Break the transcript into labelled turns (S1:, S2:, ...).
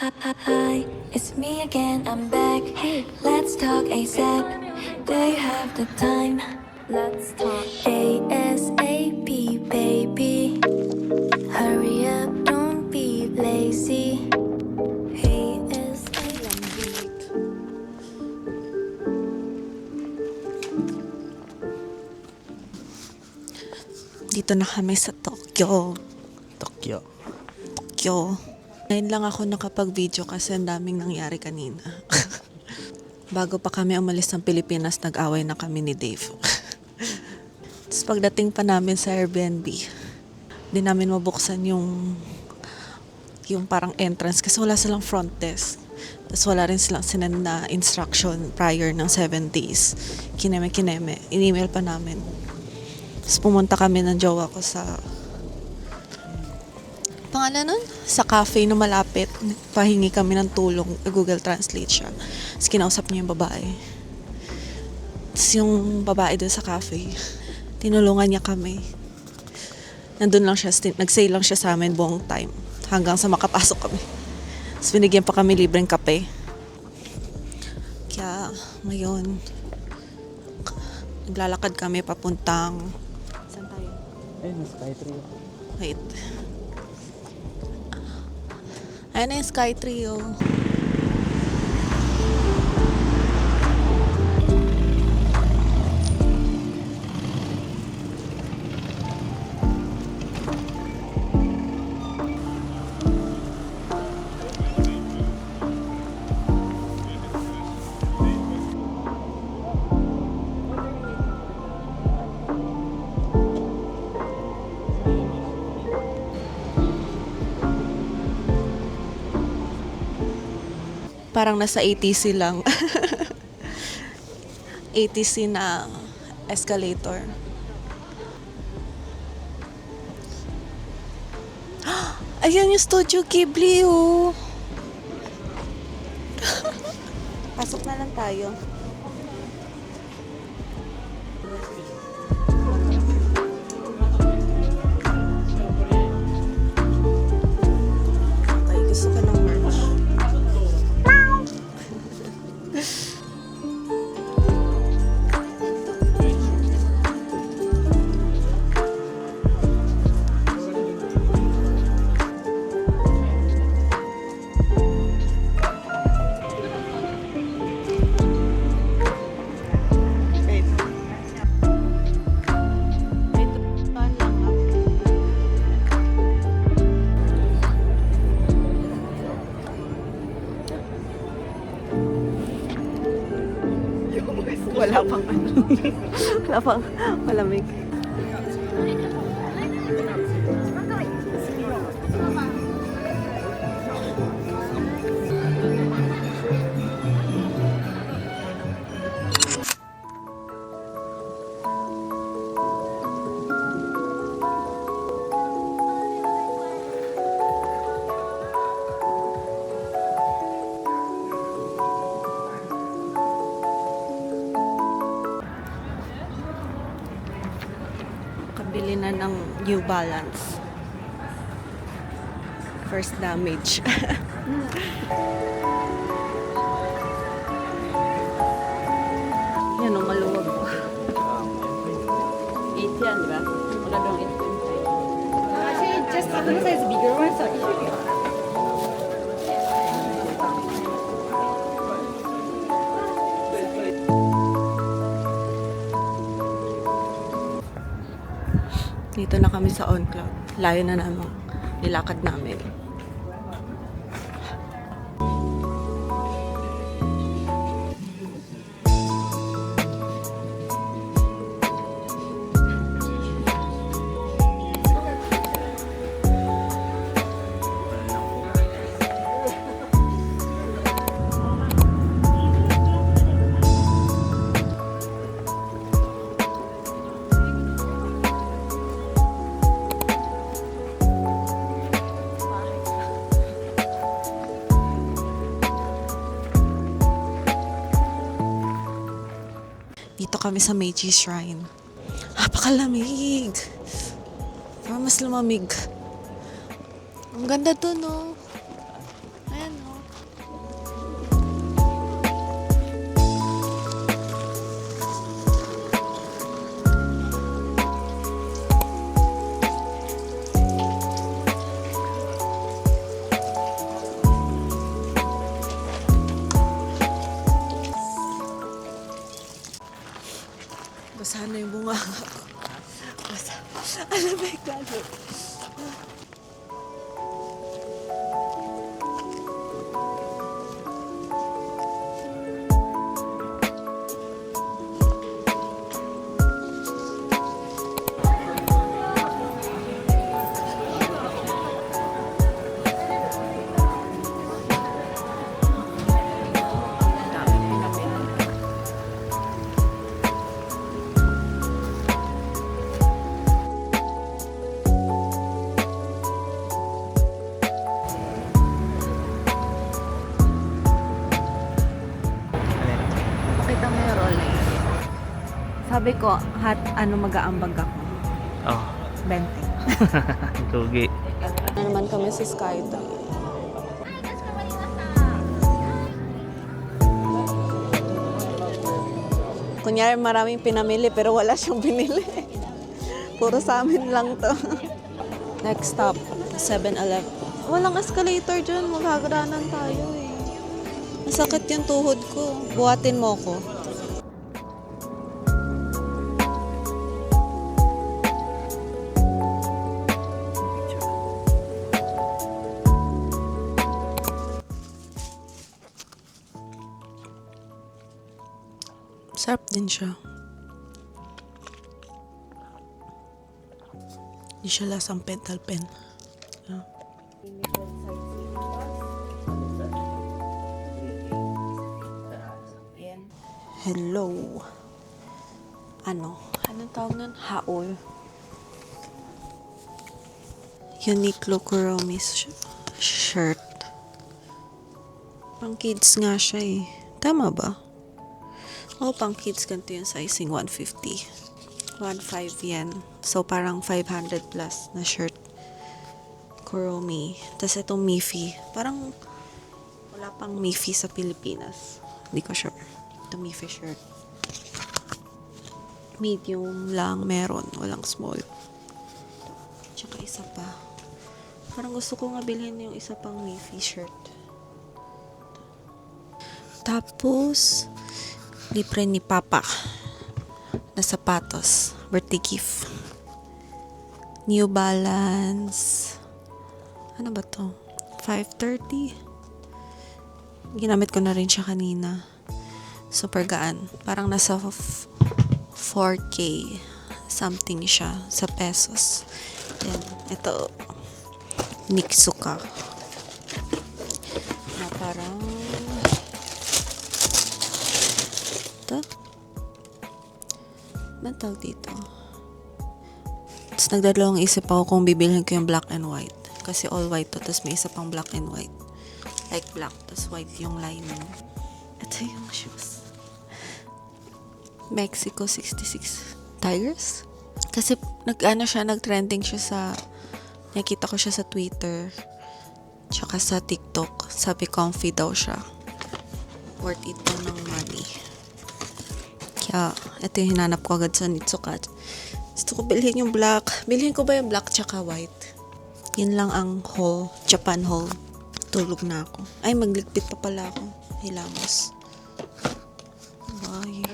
S1: Hi, it's me again, I'm back. Hey, let's talk ASAP. Do you have the time? Let's talk ASAP, baby. Hurry up, don't be lazy. ASAP.
S2: Dito na kami sa Tokyo.
S3: Tokyo.
S2: Ngayon lang ako nakapag-video kasi ang daming nangyari kanina. Bago pa kami umalis ng Pilipinas, nag-away na kami ni Dave. Tapos pagdating pa namin sa Airbnb, di namin mabuksan yung parang entrance kasi wala silang front desk. Tapos wala rin silang sinend na instruction prior ng 7 days. Kineme. In-email pa namin. Tapos pumunta kami ng jowa ko sa pangalan nun? Sa cafe na malapit. Pahingi kami ng tulong. Google Translate siya. Tapos kinausap niya yung babae. Tapos yung babae dun sa cafe, tinulungan niya kami. Nandun lang siya, nag-stay lang siya sa amin buong time. Hanggang sa makapasok kami. Tapos binigyan pa kami libreng kape. Kaya ngayon, naglalakad kami papuntang... Saan tayo?
S3: Ayun, Skytree.
S2: Wait. Ayan na yung Skytree, oh. Parang nasa ATC lang. ATC na escalator. Ayan yung Studio Ghibli, oh. Pasok na lang tayo. Okay, gusto ko ng merch. Wala pang ano. Wala pang malamig. Kabili na ng New Balance. First damage. Yan o, maluwag po. 8 yan, di ba? Wala bang 8.5.
S4: Actually, just the size bigger one, so it should be
S2: Dito na kami sa On Cloud. Layo na naman nilakad namin. Dito kami sa Meiji Shrine. Napakalamig. Parang mas lumamig. Ang ganda to, no? Ayan, no? Sabi ko, mag-aambag ako.
S3: Oh,
S2: 20.
S3: lugi.
S2: Na naman kami sa Skytree. Kunyari maraming pinamili pero wala siyang binili. Puro sa amin lang to. Next stop, 7-Eleven. Walang escalator dyan. Maghagaranan tayo eh. Masakit yung tuhod ko. Buhatin mo ko. Sarap din siya. Hindi siya lasang pentel pen. Ah. Hello. Anong tawag nun? Haul. Uniqlo Kuromi's shirt. Pang kids nga siya eh. Tama ba? Oh, pang kids ganito yung sizing 150. 1.5 yen. So, parang 500 plus na shirt. Kuromi. Tapos itong Miffy. Parang wala pang Miffy sa Pilipinas. Hindi ko sure. Ito Miffy shirt. Medium lang meron. Walang small. Tsaka isa pa. Parang gusto ko nga bilhin yung isa pang Miffy shirt. Tapos, libre ni Papa na sapatos. Birthday gift. New Balance. Ano ba to? 530. Ginamit ko na rin siya kanina. Super gaan. Parang nasa 4K something siya sa pesos. Then, ito Nixuka. Na parang ito. Ano tawag dito? Tapos nagdadalawang isip ako kung bibilhin ko yung black and white. Kasi all white to. Tapos may isa pang black and white. Like black. Tapos white yung lining. Ito yung shoes. Mexico 66 Tigers. Kasi nag-trending siya sa, nakita ko siya sa Twitter. Tsaka sa TikTok. Sabi comfy daw siya. Worth it daw ng money. Kaya, ito yung hinanap ko agad sa Nitsuka. Gusto ko bilhin yung black. Bilhin ko ba yung black tsaka white? Yun lang ang haul. Japan haul. Tulog na ako. Ay, magligpit pa pala ako. Hilamos. Bye.